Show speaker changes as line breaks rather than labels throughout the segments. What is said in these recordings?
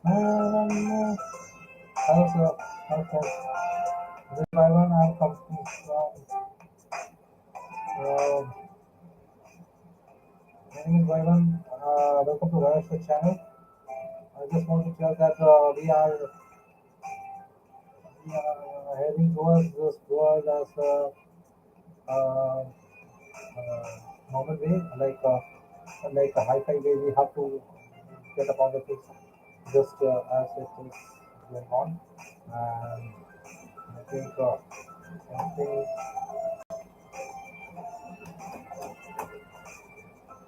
Um, also, okay. This by one I have come from. Uh, my name is Vaivan. Welcome to Vaishya channel. I just want to tell that we are heading towards this world as uh, normal way, like a hi-fi way. We have to get upon the things just as it is going on. And I think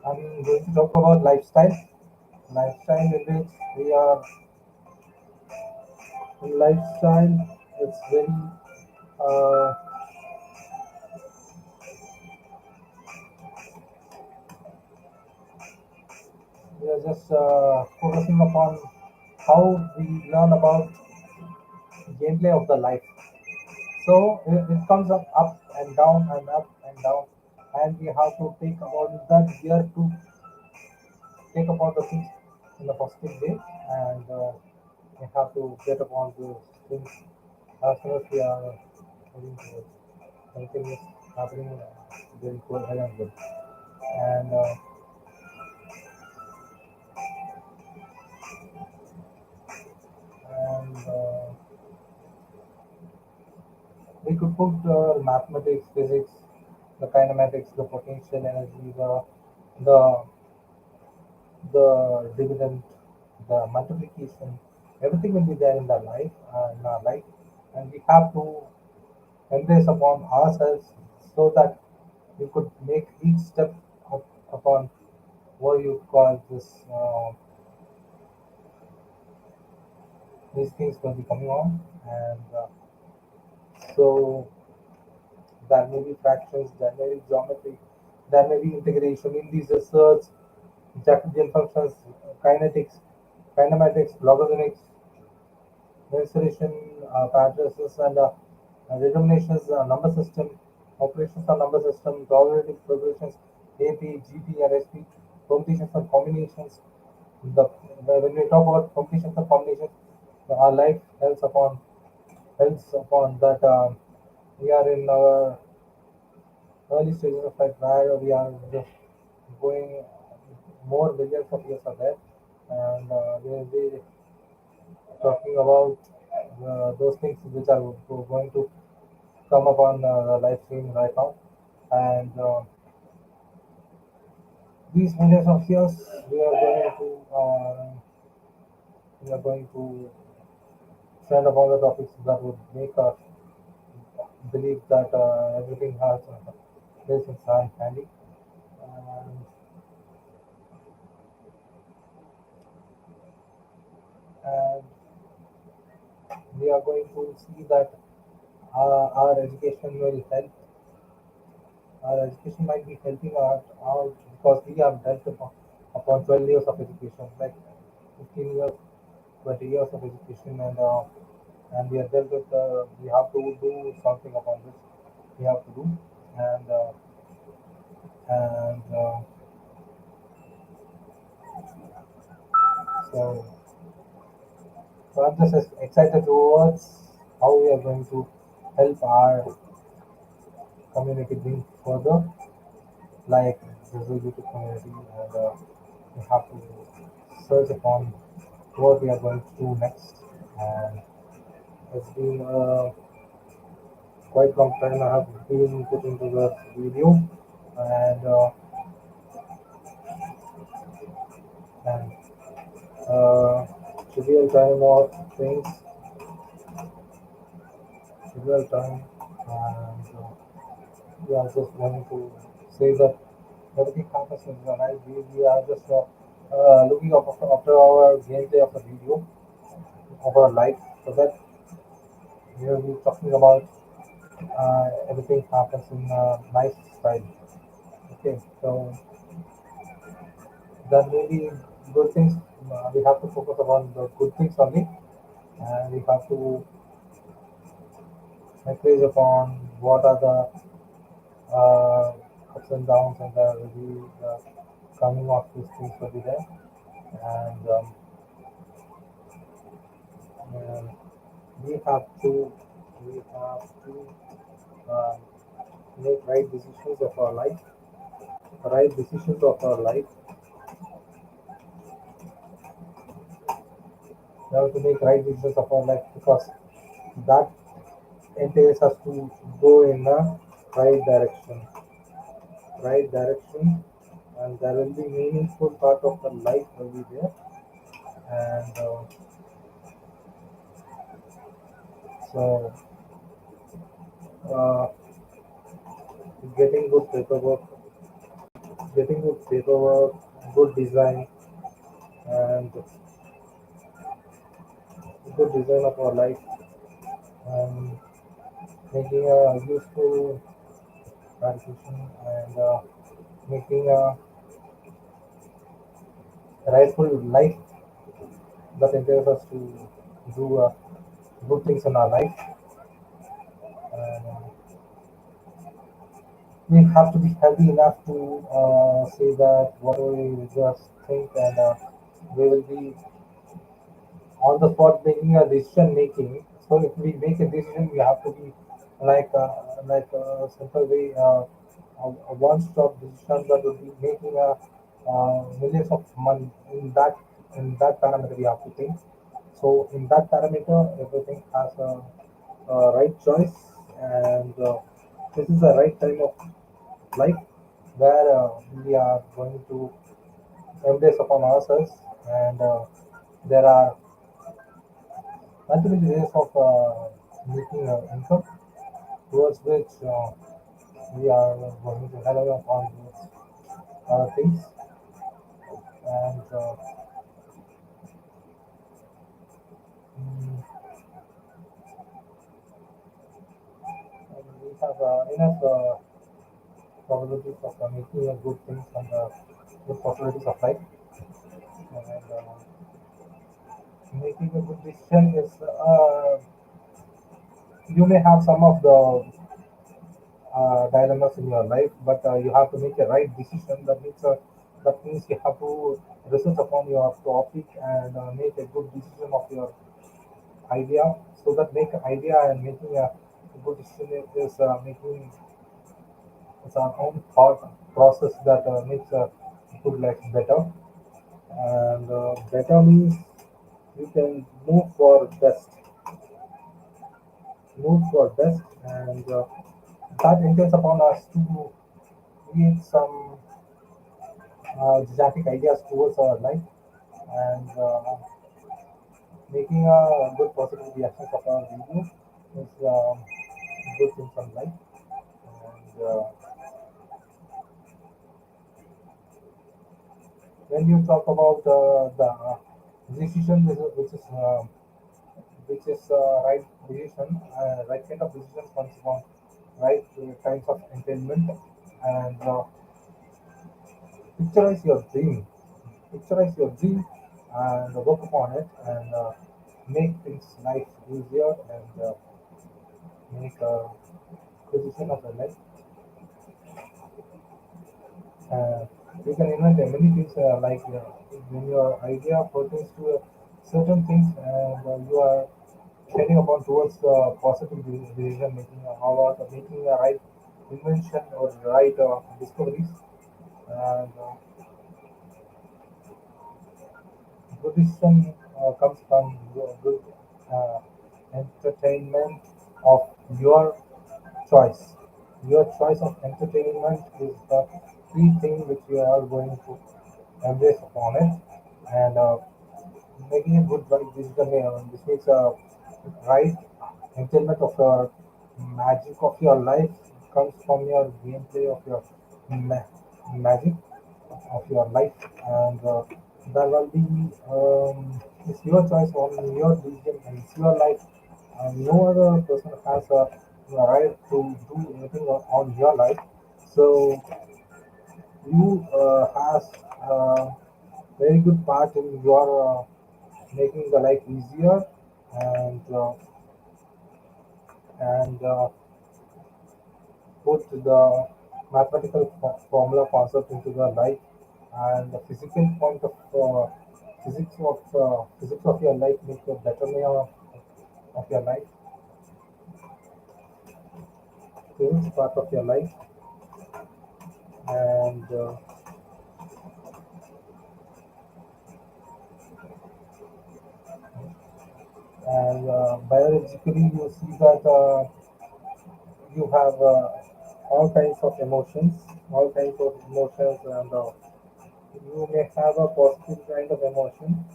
I'm going to talk about lifestyle. Lifestyle in which we are in lifestyle. It's very uh, we are just focusing upon how we learn about gameplay of the life. So it comes up and down and up and down, and we have to take about that gear to take upon the things in a positive way, and we have to get upon the things as soon as we are heading towards something is happening very good and good. And we could put mathematics, physics, the kinematics, the potential energy, the the dividend, the multiplication, everything will be there in the life, in our life, and we have to embrace upon ourselves so that we could make each step upon what you call this. These things will be coming on, and so there may be fractions, there may be geometry, there may be integration in these research, Jacobian functions, kinetics, kinematics, logarithmics, mensuration, matrices, and determinations, number system, operations on number system, probability progressions, AP, GP, and SP, permutations and combinations. The, when we talk about permutations and combinations, our life helps upon that we are in our early stages of life where we are just going more millions of years are there, and we'll be talking about those things which are going to come upon the live stream right now. And these millions of years, we are going to we are going to stand upon the topics that would make us believe that everything has place in handy. And, and we are going to see that our education will help. Our education might be helping out because we have dealt upon 12 years of education, like 15 years, 20 years of education, and we are dealt with. We have to do something upon this. We have to do, and and so so I'm just excited towards how we are going to help our community bring further, like the YouTube community, and we have to search upon what we are going to do next. And it's been quite long time I have been put into the video, and and trivial time of things, trivial time, and we are just going to say that everything happens in the life. We are just looking after our gameplay of the video of our life, so that we will be talking about everything happens in a nice style. Okay, so there may be good things. We have to focus upon the good things only, and we have to encourage upon what are the ups and downs, and the coming of these things will be there. And we have to uh, make right decisions of our life, right decisions of our life. We have to make right decisions of our life because that entails us to go in the right direction, right direction, and there will be meaningful part of the life will be there, and so uh, getting good paperwork, getting good paperwork, good design, and good design of our life, and making a useful transition, and making a rightful life that entails us to do good things in our life. And we have to be healthy enough to say that whatever we just think, and we will be on the spot making a decision making. So if we make a decision, we have to be like a simple way, a one-stop decision that will be making a millions of money in that parameter we have to think. So in that parameter, everything has a right choice, and this is the right time of life where we are going to embrace upon ourselves, and there are multiple ways of making income towards which we are going to rely upon these other things, and and we have enough probabilities of making a good things and good possibilities of life, and making a good decision is you may have some of the dilemmas in your life, but you have to make a right decision. That means you have to research upon your topic and make a good decision of your idea. So that make an idea and making a good decision is making its own thought process that makes a good life better. And better means you can move for best, and that entails upon us to create some genetic ideas towards our life, and making a good positive reactions of our video is good in some life. And when you talk about the decision which is right decision, right kind of decision comes from right kinds of entertainment, and picturize your dream, picturize your dream, and work upon it, and make things life easier, and make a decision of your life. Uh, you can invent many things when your idea pertains to certain things, and you are heading upon towards positive decision making, or making a right invention or right discoveries. And good decision comes from good uh, entertainment of your choice. Your choice of entertainment is the key thing which you are going to embrace upon it, and making a good right decision. This makes a right enjoyment of your magic of your life comes from your gameplay of your ma- magic of your life, and there will be it's your choice on your decision, and it's your life, and no other person has a right to do anything on your life. So you has a very good part in your making the life easier, and put the mathematical formula concept into the life, and the physical point of physics of your life make a better way of your life. This is part of your life, and biologically you see that you have all kinds of emotions, and you may have a positive kind of emotion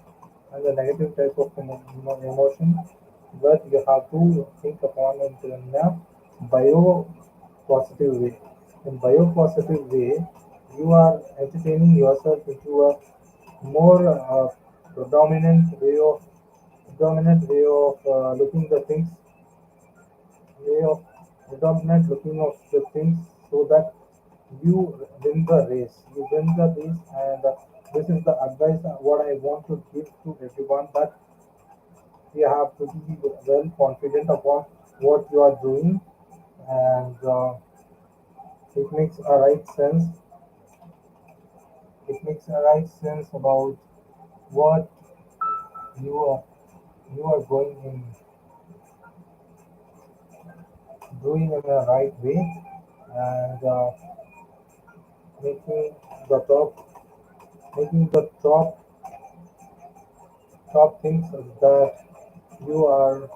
and a negative type of emotion, but you have to think upon it in a bio positive way. In bio positive way, you are entertaining yourself into a more predominant way of looking the things, way of predominant looking of the things, so that you win the race. You win the race, and this is the advice what I want to give to everyone, that you have to be well confident about what you are doing, and it makes a right sense. It makes a right sense about what you are you are going in doing in the right way, and making the top making the top things that you are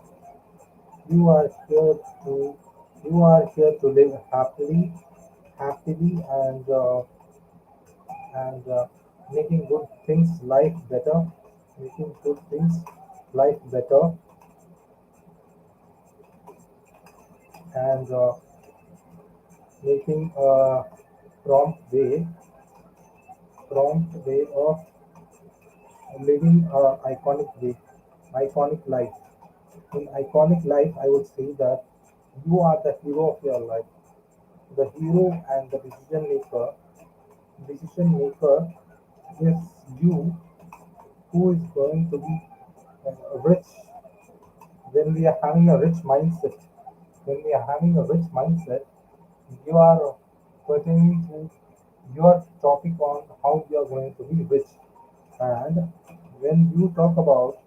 you are here to you are here to live happily, and making good things life better, making good things life better, and making a prompt way prompt way of living a iconic life. In iconic life, I would say that you are the hero of your life, the hero and the decision maker is you, who is going to be rich. When we are having a rich mindset, when we are having a rich mindset, you are pertaining to your topic on how you are going to be rich. And when you talk about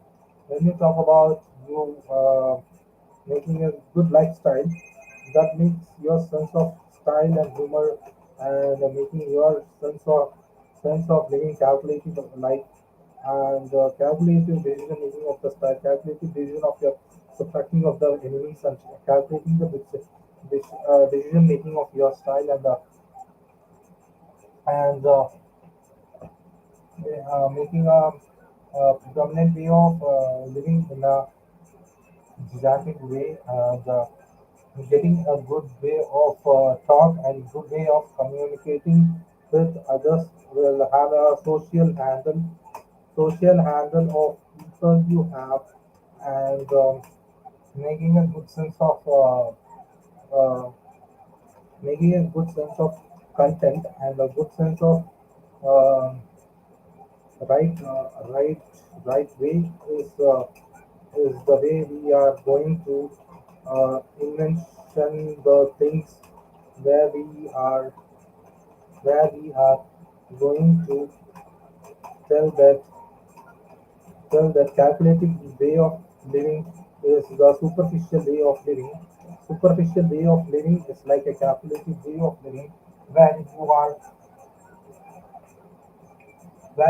you making a good lifestyle, that makes your sense of style and humor, and making your sense of living calculated life, and calculative decision making of the style, calculative decision of your subtracting of the enemies, and calculating the decision making of your style, and making a predominant way of living in a gigantic way, and getting a good way of talk and good way of communicating with others, will have a social handle of people you have, and making a good sense of uh, making a good sense of content, and a good sense of uh, right right right way is the way we are going to invention the things, where we are where we are going to tell that calculated way of living is the superficial way of living. Superficial way of living is like a calculated way of living, where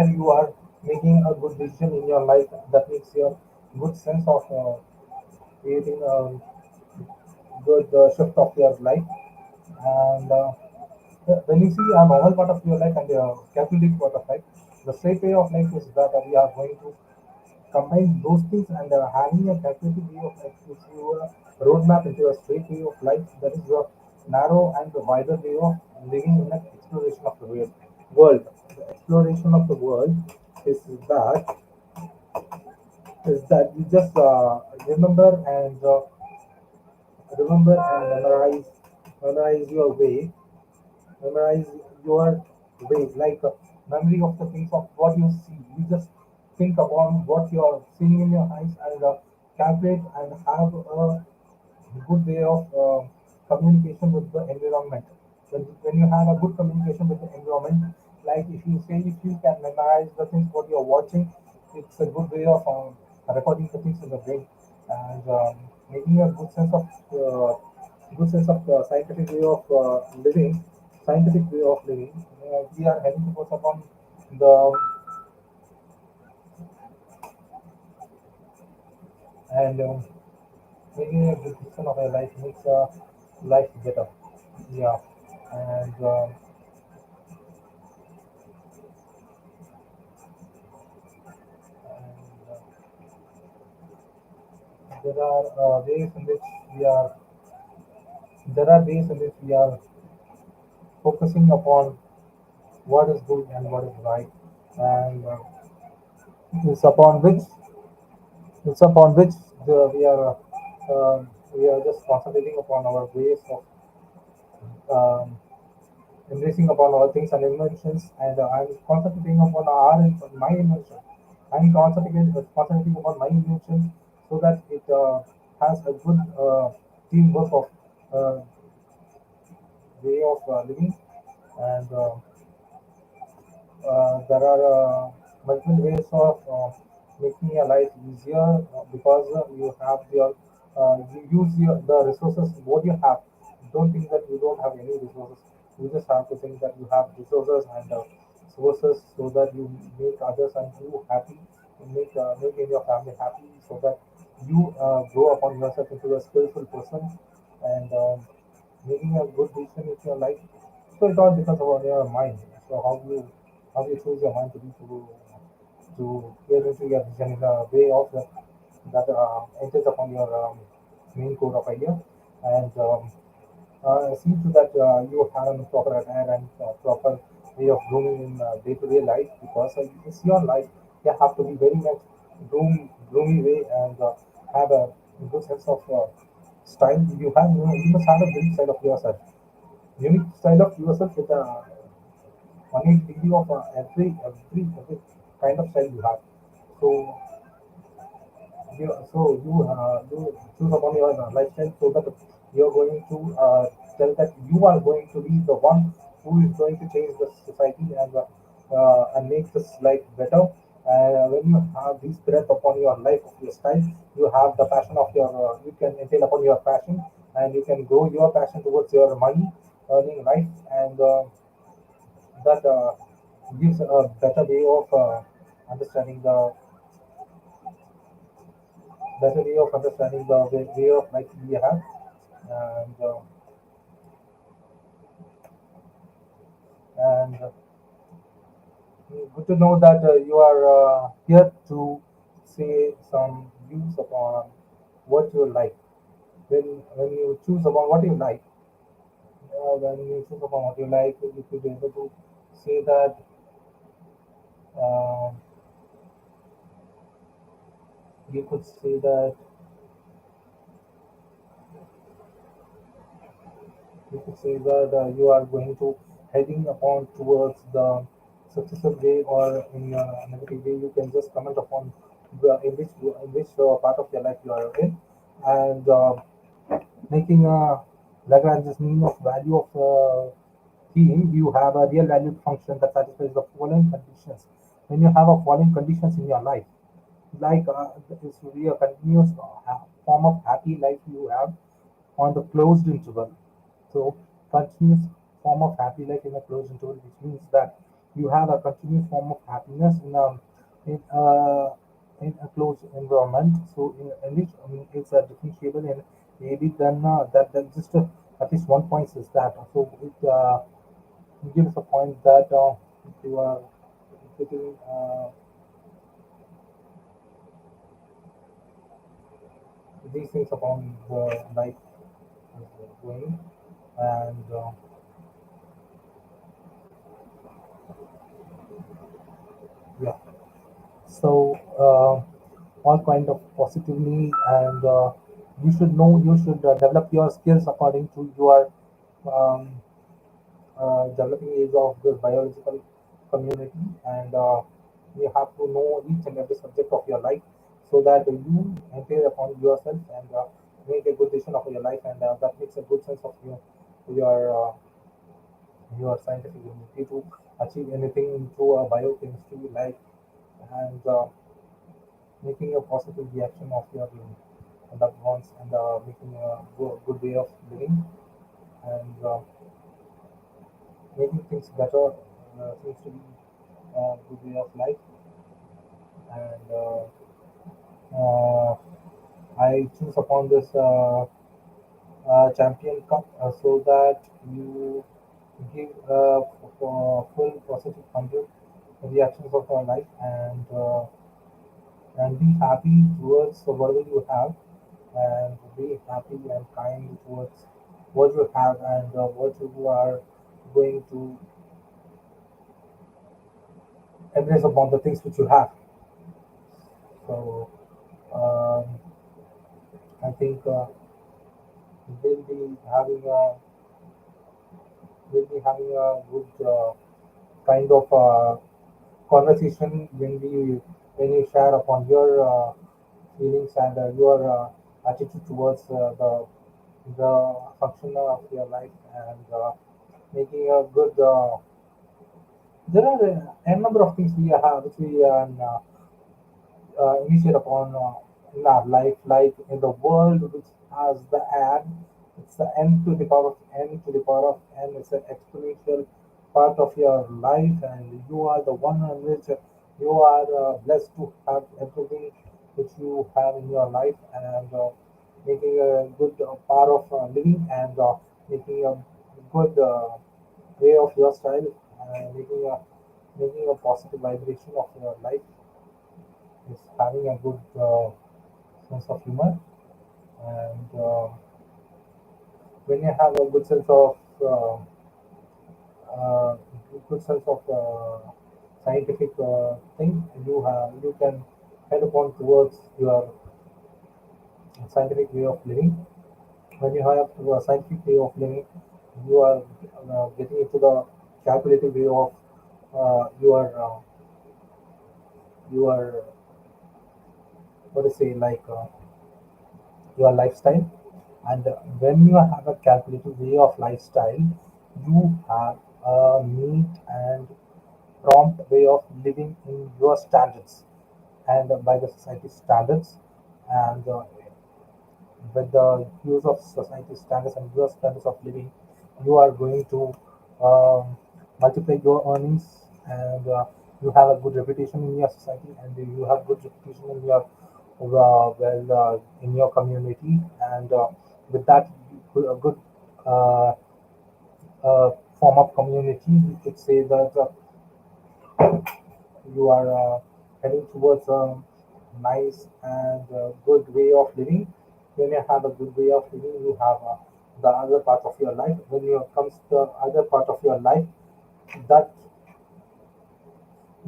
you are making a good decision in your life, that makes your good sense of creating a good shift of your life. And when you see a normal part of your life and a calculated part of life, the straight way of life is that we are going to combine those things, and having a calculated way of life gives you a roadmap into a straight way of life, that is a narrow and wider way of living in an exploration of the world. The exploration of the world is that you just remember and memorize your way, memorize your way, like memory of the things of what you see. You just think upon what you are seeing in your eyes, and calculate and have a good way of communication with the environment. When you have a good communication with the environment, like if you can memorize the things what you are watching, it's a good way of recording the things in the brain. and making a good sense of scientific way of living, scientific way of living. We are heading to focus upon the and making a good decision of a life makes life better. Yeah, and there are ways in which we are there are ways in which we are focusing upon what is good and what is right, and it's upon which it's upon which uh, we are just concentrating upon our ways of um, embracing upon our things and inventions, and I'm concentrating upon my invention. I'm concentrating upon my invention so that it has a good teamwork of uh, way of living, and there are multiple ways of making your life easier because you use the resources what you have. Don't think that you don't have any resources. You just have to think that you have resources and sources so that you make others and you happy, make your family happy, so that you grow upon yourself into a skillful person, and making a good decision with your life. So it all depends on your mind. So how you choose your mind to get into your decision in a way of that enters upon your main core of idea, and see to that you have a proper attire and proper way of grooming in day-to-day life, because it's your life. You have to be very much groomy way, and have a good sense of style. You must have a unique style of yourself. Unique style of yourself with a 180 degree of every kind of style you have. So you choose upon your lifestyle so that you're going to tell that you are going to be the one who is going to change the society, and make this life better. When you have this threat upon your life of your style, you have the passion of you can entail upon your passion, and you can grow your passion towards your money earning life, and that gives a better way of understanding the way of life we have, and good to know that you are here to say some views upon what you like. When you choose upon what you like, when you choose upon what you like, you could be able to say that uh, you could say that you are going to heading upon towards the successful way, or in a negative way. You can just comment upon in which part of your life you are in, and making a Lagrange's mean of value of theme. You have a real valued function that satisfies the following conditions. When you have a following conditions in your life, like this will be a continuous form of happy life you have on the closed interval. So continuous form of happy life in a closed interval, which means that you have a continuous form of happiness in a in a closed environment. So in which it's a differentiable in maybe then that just at least one point is that. So it gives a point that you are getting these things upon the life going, and yeah. So all kind of positively, and you should develop your skills according to your um, developing age of the biological community, and you have to know each and every subject of your life so that you enter upon yourself, and make a good decision of your life, and that makes a good sense of your your scientific ability to achieve anything through a biochemistry life, and making a positive reaction of your brain. loved ones and making a good way of living and making things better seems to be a good way of life. And I choose upon this champion cup so that you give full positive 100 in the actions of your life and be happy towards whatever you have and be happy and kind towards what you have and what you are going to embrace upon the things which you have. So um, I think we'll be having a good kind of conversation when you share upon your feelings and your attitude towards the function of your life and making a good. There are a number of things we have which we initiate upon in our life, like in the world which has the n, it's the n to the power of n to the power of n. It's an exponential part of your life, and you are the one on which you are blessed to have everything which you have in your life, and making a good part of living and making a good way of your style, making a positive vibration of your life is having a good sense of humor and when you have a good sense of uh, uh, scientific thing you can head upon towards your scientific way of living. When you have a scientific way of living you are getting into the calculative way of your what to say like your lifestyle. And when you have a calculated way of lifestyle, you have a neat and prompt way of living in your standards and by the society standards. And with the use of society standards and your standards of living, you are going to um, multiply your earnings and you have a good reputation in your society and you have good reputation in your in your community and with that a good uh, form of community you could say that you are heading towards a nice and good way of living. When you have a good way of living, you have the other part of your life. When you comes the other part of your life, that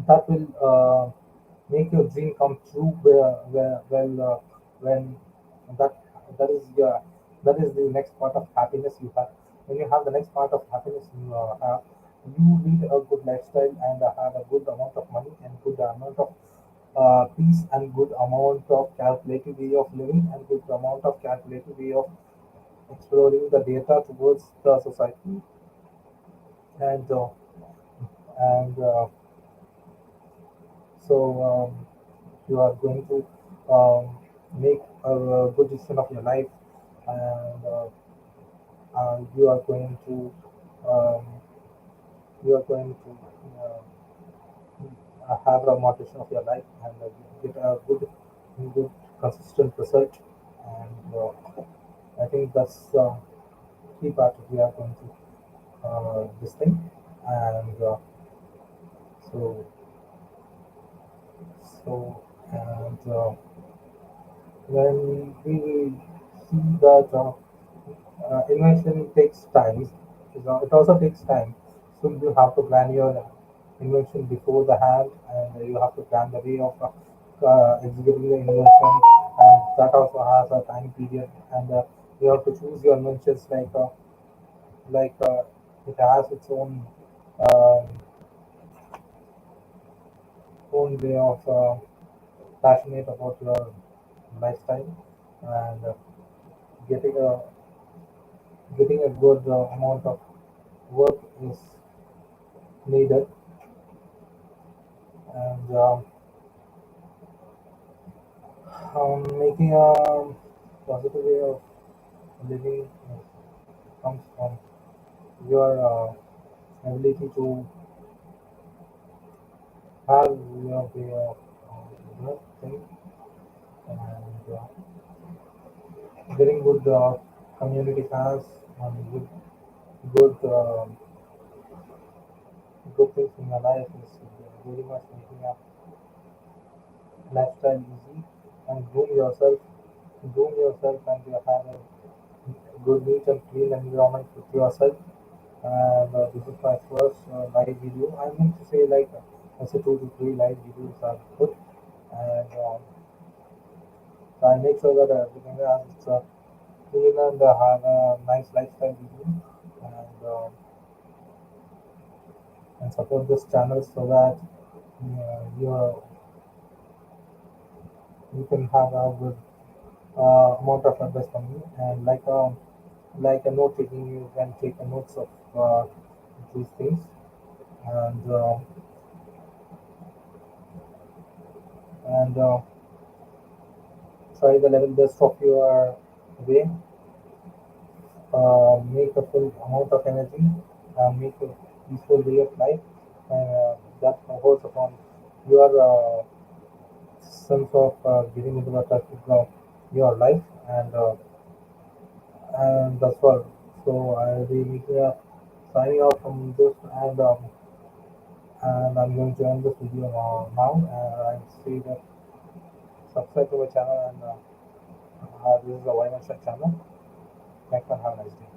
that will make your dream come true. When that that is your that is the next part of happiness you have. When you have the next part of happiness you have, you lead a good lifestyle and have a good amount of money and good amount of peace and good amount of calculated way of living and good amount of calculated way of exploring the data towards the society and so you are going to make a good decision of your life and you are going to um, you are going to have a moderation of your life and get a good consistent result and I think that's the key part we are going to this thing and so and when we see that invention takes time, it also takes time. So you have to plan your invention before the hand, and you have to plan the way of executing the invention, and that also has a time period. And you have to choose your inventions like it has its um, own way of passionate about your lifestyle and getting a getting a good amount of work is needed and making a positive way of living comes from your ability to have your way of think and getting good community plans and good things in your life is very much making a lifestyle easy and groom yourself and you have a good neat and clean environment with yourself. And this is my first live video. I mean to say like I said 2 to 3 live videos are good and so I make sure that everything has its clean and have a nice lifestyle video and support this channel so that you can have a good amount of advice from me and like a note taking you can take a notes of these things and try the level best of your way, make a full amount of energy, make a peaceful way of life, and that holds upon your sense of getting into the touch with your life, and that's all. So I'll be making a signing off from this, and I'm going to end this video now. And I say that subscribe to my channel, and this is the Wyman channel. Thanks and have a nice day.